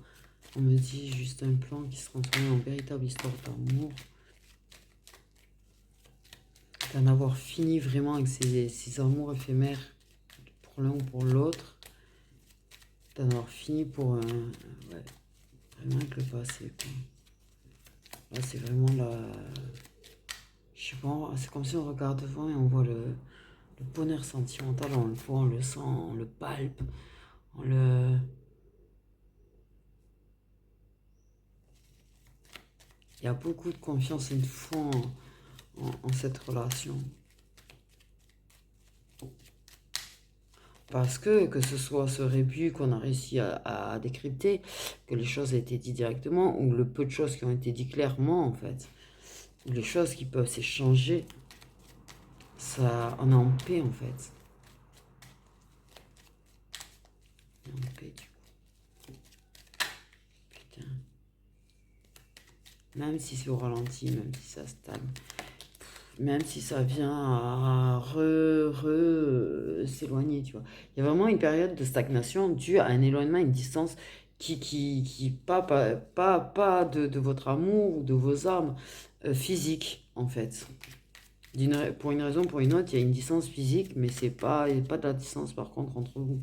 On me dit juste un plan qui se transforme en véritable histoire d'amour. D'en avoir fini vraiment avec ces amours éphémères pour l'un ou pour l'autre. D'en avoir fini ouais, Vraiment avec le passé, quoi. Là, c'est vraiment la... Je sais pas, c'est comme si on regarde devant et on voit le bonheur sentimental, on le voit, on le sent, on le palpe, on le... Il y a beaucoup de confiance et de foi en cette relation. Parce que ce soit ce rébut qu'on a réussi à décrypter, que les choses aient été dites directement, ou le peu de choses qui ont été dites clairement, en fait, ou les choses qui peuvent s'échanger, ça, on est en paix, en fait. On est en paix, du coup. Putain. Même si c'est au ralenti, même si ça stagne, même si ça vient à s'éloigner, tu vois. Il y a vraiment une période de stagnation due à un éloignement, une distance qui pas de votre amour ou de vos âmes physiques, en fait. Pour une raison ou pour une autre, il y a une distance physique, mais c'est pas, il y a pas de la distance par contre entre vous.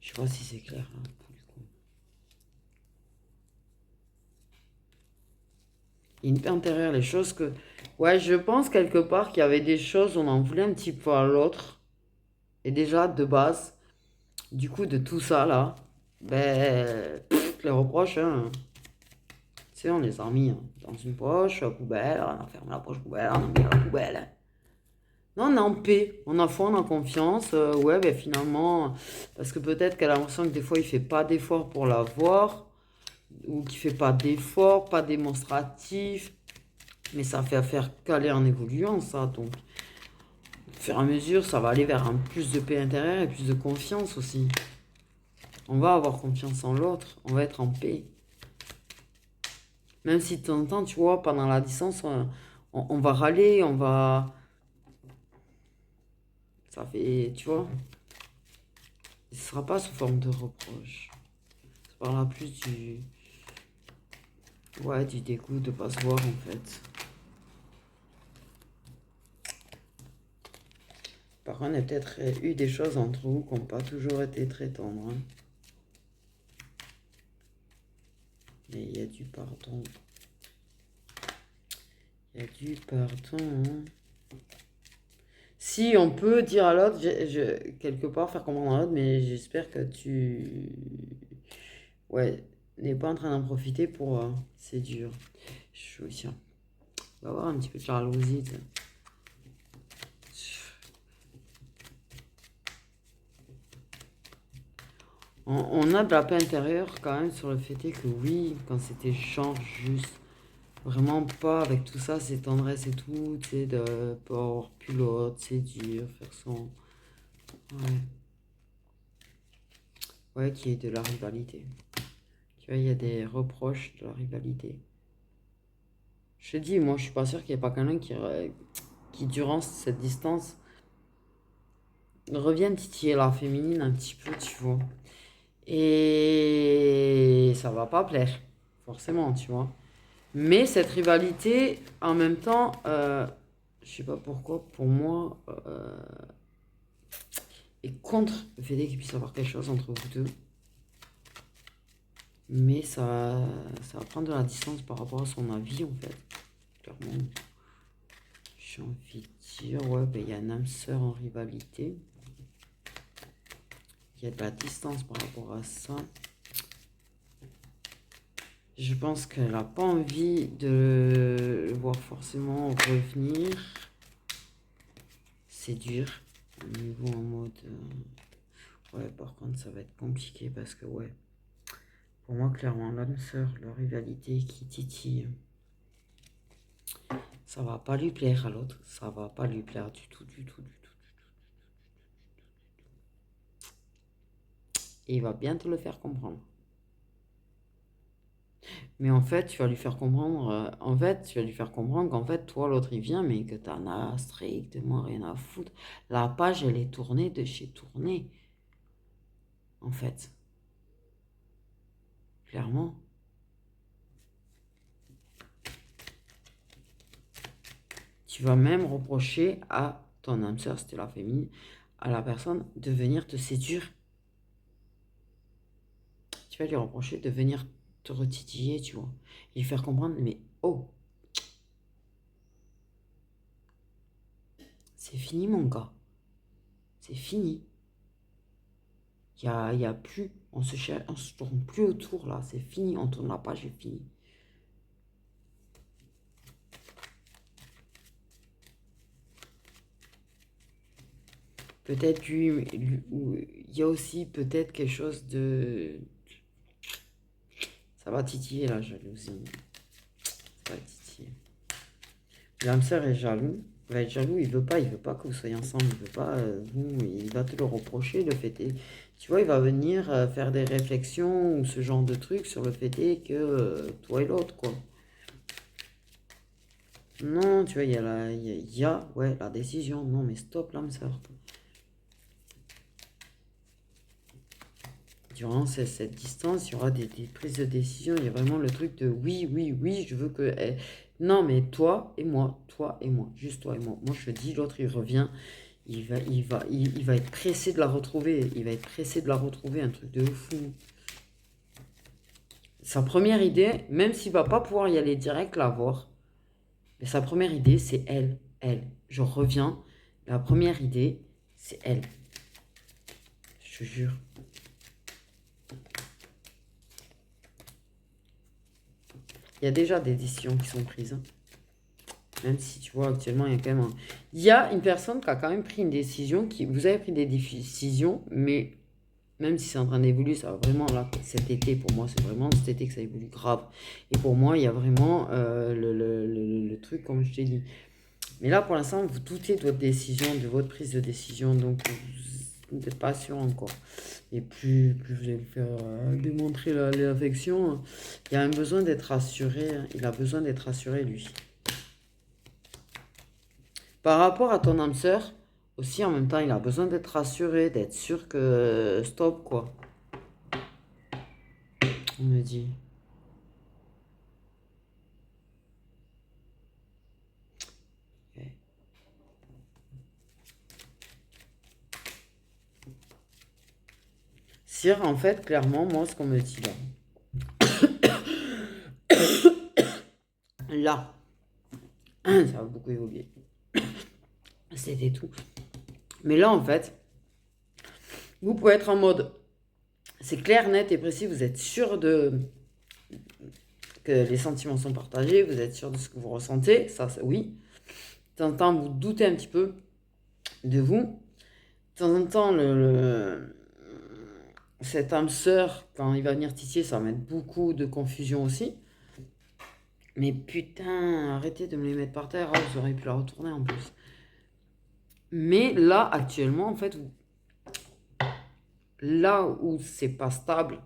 Je sais pas si c'est clair, hein, pour le coup. Il y a une intérieur les choses que... Ouais, je pense quelque part qu'il y avait des choses, on en voulait un petit peu à l'autre. Et déjà, de base, du coup, de tout ça, là, ben, les reproches, hein, tu sais, on les a mis hein, dans une poche, poubelle, on a fermé la poche poubelle, on a mis à la poubelle. Non, on est en paix, on a foi, on a confiance. Ouais, ben finalement, parce que peut-être qu'elle a l'impression que des fois, il fait pas d'efforts pour la voir, ou qu'il fait pas d'efforts, pas démonstratif, mais ça fait faire qu'aller en évoluant, ça. Donc, au fur et à mesure, ça va aller vers un plus de paix intérieure et plus de confiance aussi. On va avoir confiance en l'autre, on va être en paix. Même si de temps en temps, tu vois, pendant la distance, on va râler, on va... Ça fait, tu vois, ce sera pas sous forme de reproche. Ça parlera plus du... Ouais, du dégoût de pas se voir, en fait. Par contre, il y a peut-être eu des choses entre vous qui n'ont pas toujours été très tendres. Hein. Mais il y a du pardon. Il y a du pardon. Hein. Si on peut dire à l'autre, quelque part faire comprendre à l'autre, mais j'espère que tu... Ouais, n'es pas en train d'en profiter pour... c'est dur. Je tiens. On va avoir un petit peu de jalousie. On a de la paix intérieure quand même sur le fait que oui, quand c'était genre juste, vraiment pas avec tout ça, c'est tendresse et tout, tu sais, de pas avoir plus l'autre, c'est dur, faire son... Ouais. Ouais, qu'il y ait de la rivalité. Tu vois, il y a des reproches de la rivalité. Je te dis, moi, je suis pas sûr qu'il n'y ait pas quelqu'un qui, durant cette distance, revienne titiller la féminine un petit peu, tu vois. Et ça va pas plaire, forcément, tu vois. Mais cette rivalité, en même temps, je sais pas pourquoi, pour moi, est contre le fait qu'il puisse y avoir quelque chose entre vous deux. Mais ça va prendre de la distance par rapport à son avis, en fait. Clairement. J'ai envie de dire, ouais, ben, il y a un âme sœur en rivalité. Il y a de la distance par rapport à ça. Je pense qu'elle n'a pas envie de le voir forcément revenir. C'est dur. Au niveau en mode... Ouais, par contre, ça va être compliqué parce que, ouais. Pour moi, clairement, l'âme sœur, leur rivalité qui titille, ça va pas lui plaire à l'autre. Ça va pas lui plaire du tout, du tout, du tout. Et il va bien te le faire comprendre. Mais en fait, tu vas lui faire comprendre, tu vas lui faire comprendre qu'en fait, toi, l'autre, il vient, mais que t'en as strictement rien à foutre. La page, elle est tournée de chez tournée. En fait. Clairement. Tu vas même reprocher à ton âme sœur, c'était la féminine, à la personne de venir te séduire. Tu vas lui reprocher de venir te retitiller, tu vois. Et lui faire comprendre, mais oh, c'est fini mon gars. C'est fini. Il y a plus, on se tourne plus autour là, c'est fini, on tourne la page, c'est fini. Peut-être il y a aussi peut-être quelque chose de... Ça va titiller la jalousie. Ça va titiller. L'âme sœur est jaloux. Il va être jaloux, il veut pas que vous soyez ensemble, il veut pas vous, il va te le reprocher, le fait est, tu vois, il va venir faire des réflexions ou ce genre de trucs sur le fait est que toi et l'autre, quoi. Non, tu vois, ouais, la décision, non, mais stop l'âme sœur. Durant cette distance, il y aura des prises de décision, il y a vraiment le truc de oui, oui, oui, je veux que... Non, mais toi et moi, juste toi et moi. Moi, je te dis, l'autre, il revient. Il va être pressé de la retrouver. Il va être pressé de la retrouver, un truc de fou. Sa première idée, même s'il va pas pouvoir y aller direct la voir, mais sa première idée, c'est elle. Elle. Je reviens. La première idée, c'est elle. Je te jure. Il y a déjà des décisions qui sont prises. Même si tu vois, actuellement, il y a quand même Il y a une personne qui a quand même pris une décision. Vous avez pris des décisions, mais même si c'est en train d'évoluer, ça va vraiment, là, cet été, pour moi, c'est vraiment cet été que ça évolue grave. Et pour moi, il y a vraiment le truc, comme je t'ai dit. Mais là, pour l'instant, vous doutez de votre décision, de votre prise de décision, donc vous n'êtes pas sûr encore. Et plus vous allez le faire démontrer l'affection, il a un besoin d'être rassuré. Il a besoin d'être rassuré, lui. Par rapport à ton âme sœur, aussi en même temps, il a besoin d'être rassuré, d'être sûr que stop, quoi. On me dit. Ouais. Sire, en fait, clairement, moi, ce qu'on me dit là. Là, ça va beaucoup évoluer. C'était tout. Mais là, en fait, vous pouvez être en mode, c'est clair, net et précis, vous êtes sûr que les sentiments sont partagés, vous êtes sûr de ce que vous ressentez, ça, oui. De temps en temps, vous doutez un petit peu de vous. De temps en temps, cette âme sœur, quand il va venir titiller, ça va mettre beaucoup de confusion aussi. Mais putain, arrêtez de me les mettre par terre, oh, vous auriez pu la retourner en plus. Mais là, actuellement, en fait, là où c'est pas stable,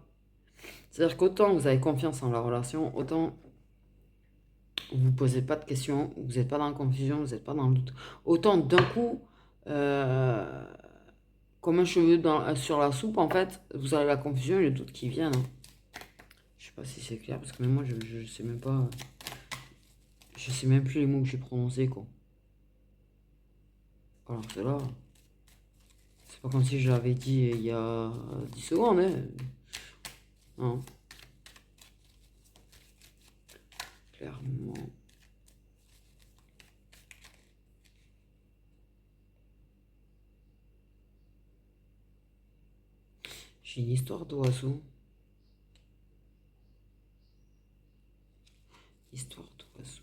c'est-à-dire qu'autant vous avez confiance en la relation, autant vous ne posez pas de questions, vous n'êtes pas dans la confusion, vous n'êtes pas dans le doute. Autant d'un coup, euh, comme un cheveu sur la soupe, en fait, vous avez la confusion et le doute qui vient. Je sais pas si c'est clair, parce que même moi, je sais même pas. Je sais même plus les mots que j'ai prononcés, quoi. Alors c'est là. C'est pas comme si je l'avais dit il y a 10 secondes, hein. Non. Clairement. J'ai une histoire d'oiseau. Histoire d'oiseau.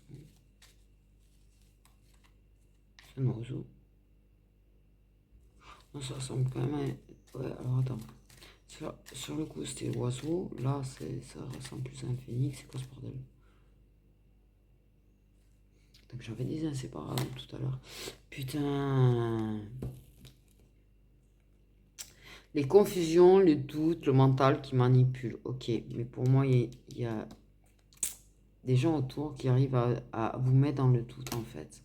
C'est un oiseau. Non, ça ressemble quand même à... Ouais, alors attends. Sur le coup, c'était l'oiseau. Là, ça ressemble plus à un phénix. C'est quoi ce bordel? Donc j'avais des inséparables tout à l'heure. Putain. Les confusions, les doutes, le mental qui manipule. Ok, mais pour moi, il y a des gens autour qui arrivent à vous mettre dans le doute, en fait.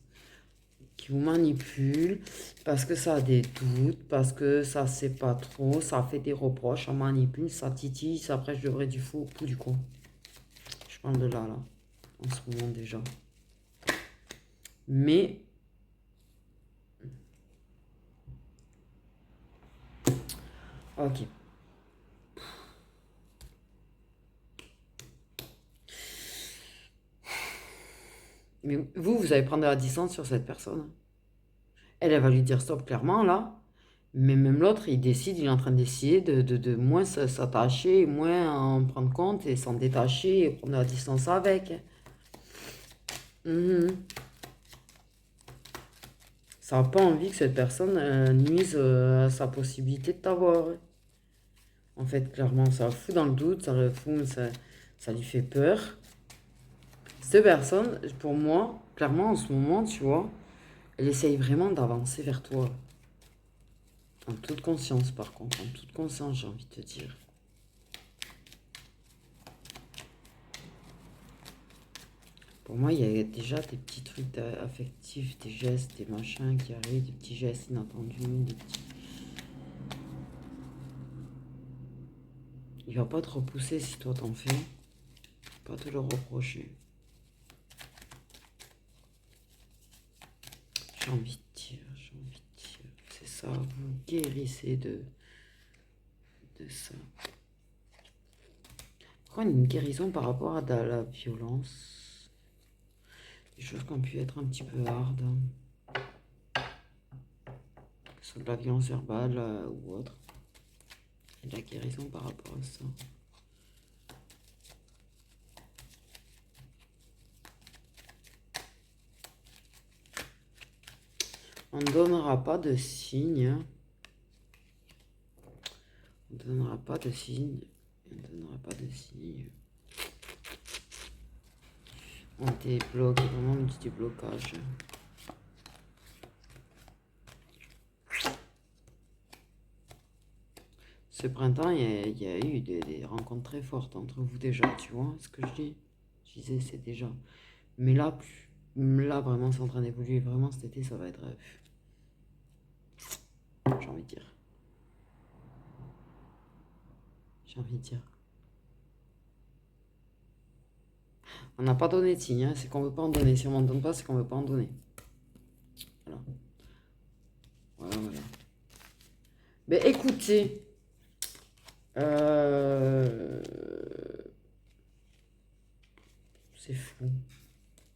Qui vous manipulent parce que ça a des doutes, parce que ça sait pas trop, ça fait des reproches, ça manipule, ça titille, ça prêche le vrai du faux, tout du coup. Je parle de là, en ce moment déjà. Mais, ok. Mais vous allez prendre de la distance sur cette personne. Elle va lui dire stop clairement, là. Mais même l'autre, il est en train d'essayer de moins s'attacher, moins en prendre compte et s'en détacher et prendre de la distance avec. Mhm. Ça n'a pas envie que cette personne nuise à sa possibilité de t'avoir. En fait, clairement, ça la fout dans le doute, ça le fout, ça lui fait peur. Cette personne, pour moi, clairement, en ce moment, tu vois, elle essaye vraiment d'avancer vers toi. En toute conscience, par contre, en toute conscience, j'ai envie de te dire. Pour moi, il y a déjà des petits trucs affectifs, des gestes, des machins qui arrivent, des petits gestes inattendus, des petits... Il va pas te repousser si toi t'en fais, pas te le reprocher. J'ai envie de dire, c'est ça, vous guérissez de ça. Pourquoi une guérison par rapport à de la violence? Des choses qui ont pu être un petit peu hard, que ce soit de la violence verbale ou autre. Et de la guérison par rapport à ça. On ne donnera pas de signe. On ne donnera pas de signe. On ne donnera pas de signe. On débloque, vraiment un petit déblocage. Ce printemps, il y a eu des rencontres très fortes entre vous déjà, tu vois ce que je dis? Je disais, c'est déjà. Mais là, là vraiment, c'est en train d'évoluer. Vraiment, cet été, ça va être... j'ai envie de dire. J'ai envie de dire. On n'a pas donné de signe, hein, c'est qu'on veut pas en donner. Si on m'en donne pas, c'est qu'on veut pas en donner. Voilà. Voilà, voilà. Ben écoutez, euh, c'est fou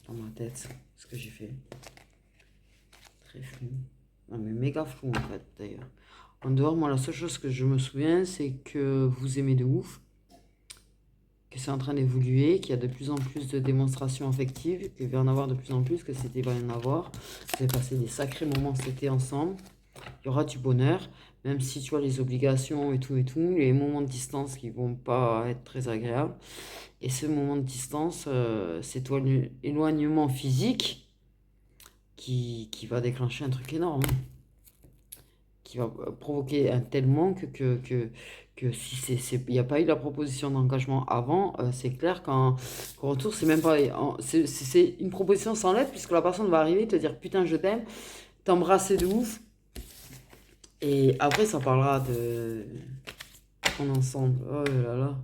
dans ma tête ce que j'ai fait. Très flou. Non mais méga flou en fait d'ailleurs. En dehors, moi la seule chose que je me souviens, c'est que vous aimez de ouf, que c'est en train d'évoluer, qu'il y a de plus en plus de démonstrations affectives, qu'il va y en avoir de plus en plus, que c'était va y en avoir. Vous avez passé des sacrés moments cet été ensemble. Il y aura du bonheur, même si tu vois les obligations et tout, les moments de distance qui vont pas être très agréables. Et ce moment de distance, cet éloignement physique qui va déclencher un truc énorme, qui va provoquer un tel manque que si il n'y a pas eu la proposition d'engagement avant, c'est clair qu'en retour, c'est même pas... C'est une proposition sans lettre, puisque la personne va arriver, te dire putain, je t'aime, t'embrasser de ouf. Et après, ça parlera de... en ensemble. Oh là là.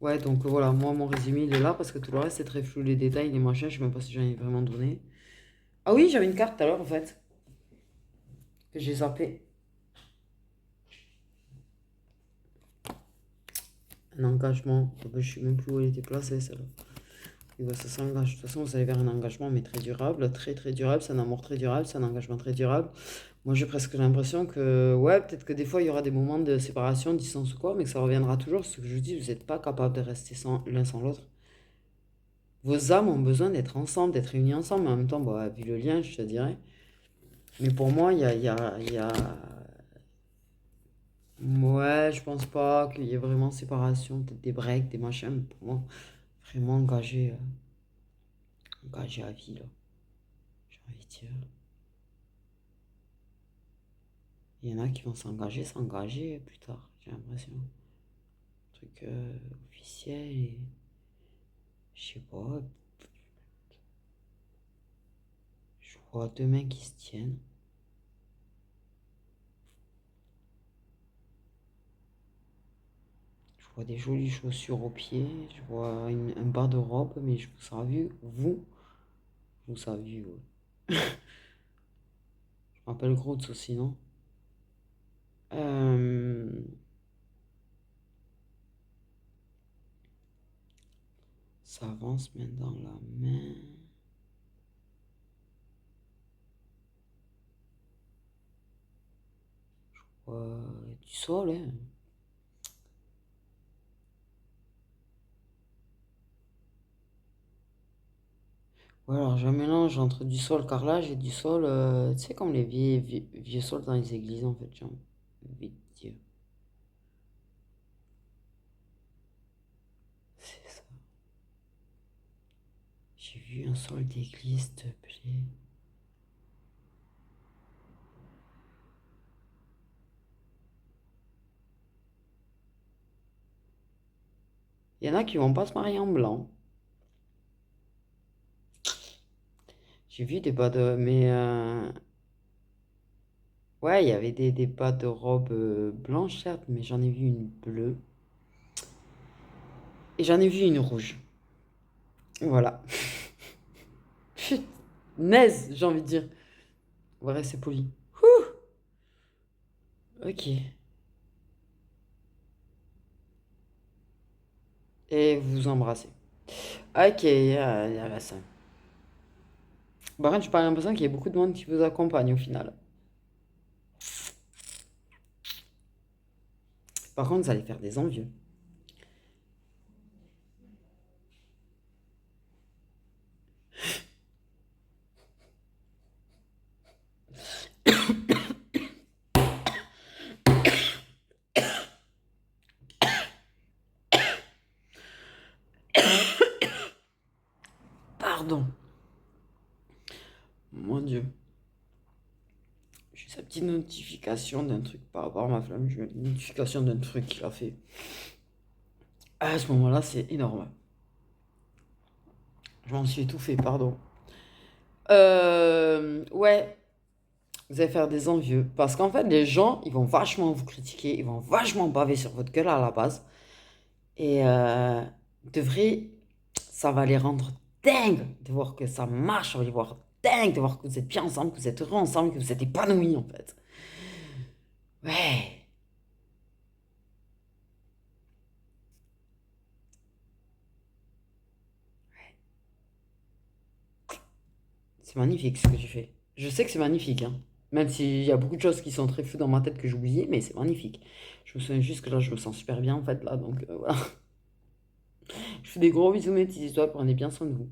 Ouais, donc voilà, moi, mon résumé, il est là, parce que tout le reste, c'est très flou, les détails, les machins, je sais même pas si j'en ai vraiment donné. Ah oui, j'avais une carte tout à l'heure, en fait, que j'ai zappé. Un engagement. Oh, ben, je sais même plus où elle était placée, celle-là. Et ben, ça s'engage. De toute façon, vous allez vers un engagement, mais très durable, très très durable. C'est un amour très durable, c'est un engagement très durable. Moi, j'ai presque l'impression que, ouais, peut-être que des fois, il y aura des moments de séparation, de distance ou quoi, mais que ça reviendra toujours. Ce que je vous dis, vous n'êtes pas capable de rester l'un sans l'autre. Vos âmes ont besoin d'être ensemble, d'être réunies ensemble, mais en même temps, bah, vu le lien, je te dirais. Mais pour moi, il y a... Ouais, je pense pas qu'il y ait vraiment séparation, peut-être des breaks, des machins, mais pour moi, vraiment engagé à vie, là, j'ai envie de dire. Il y en a qui vont s'engager plus tard, j'ai l'impression. Un truc officiel et... Je sais pas, je vois deux mains qui se tiennent. Je vois des jolies chaussures aux pieds, je vois un bas de robe, mais je vous ai vu, vous avez vu, ouais. Je m'appelle Grootz aussi, non? Euh, Ça avance main dans la main. Du sol, hein. Ouais, alors je mélange entre du sol carrelage et du sol, tu sais, comme les vieux sols dans les églises, en fait, j'ai envie de dire. C'est ça. J'ai vu un sol d'église, s'il te plaît. Il y en a qui vont pas se marier en blanc. J'ai vu des bas de... Mais... Ouais, il y avait des bas de robe blanche, certes, mais j'en ai vu une bleue. Et j'en ai vu une rouge. Voilà. Naise, j'ai envie de dire. Ouais, c'est poli. Ok. Et vous vous embrassez. Ok, il y avait ça. Par contre, j'ai pas l'impression qu'il y ait beaucoup de monde qui vous accompagne au final. Par contre, vous allez faire des envieux. Pardon. Mon Dieu. J'ai sa petite notification d'un truc par rapport à ma flamme. J'ai une notification d'un truc qu'il a fait. À ce moment-là, c'est énorme. Je m'en suis étouffé, pardon. Ouais, vous allez faire des envieux. Parce qu'en fait, les gens, ils vont vachement vous critiquer. Ils vont vachement baver sur votre gueule à la base. Et de vrai, ça va les rendre dingues de voir que ça marche. Ça va les voir dingues de voir que vous êtes bien ensemble, que vous êtes heureux ensemble, que vous êtes épanouis en fait. Ouais, c'est magnifique ce que tu fais. Je sais que c'est magnifique, hein. Même s'il y a beaucoup de choses qui sont très floues dans ma tête que j'oubliais, mais c'est magnifique. Je me souviens juste que là, je me sens super bien en fait là, donc voilà. Je fais des gros bisous mes petites histoires, prenez bien soin de vous.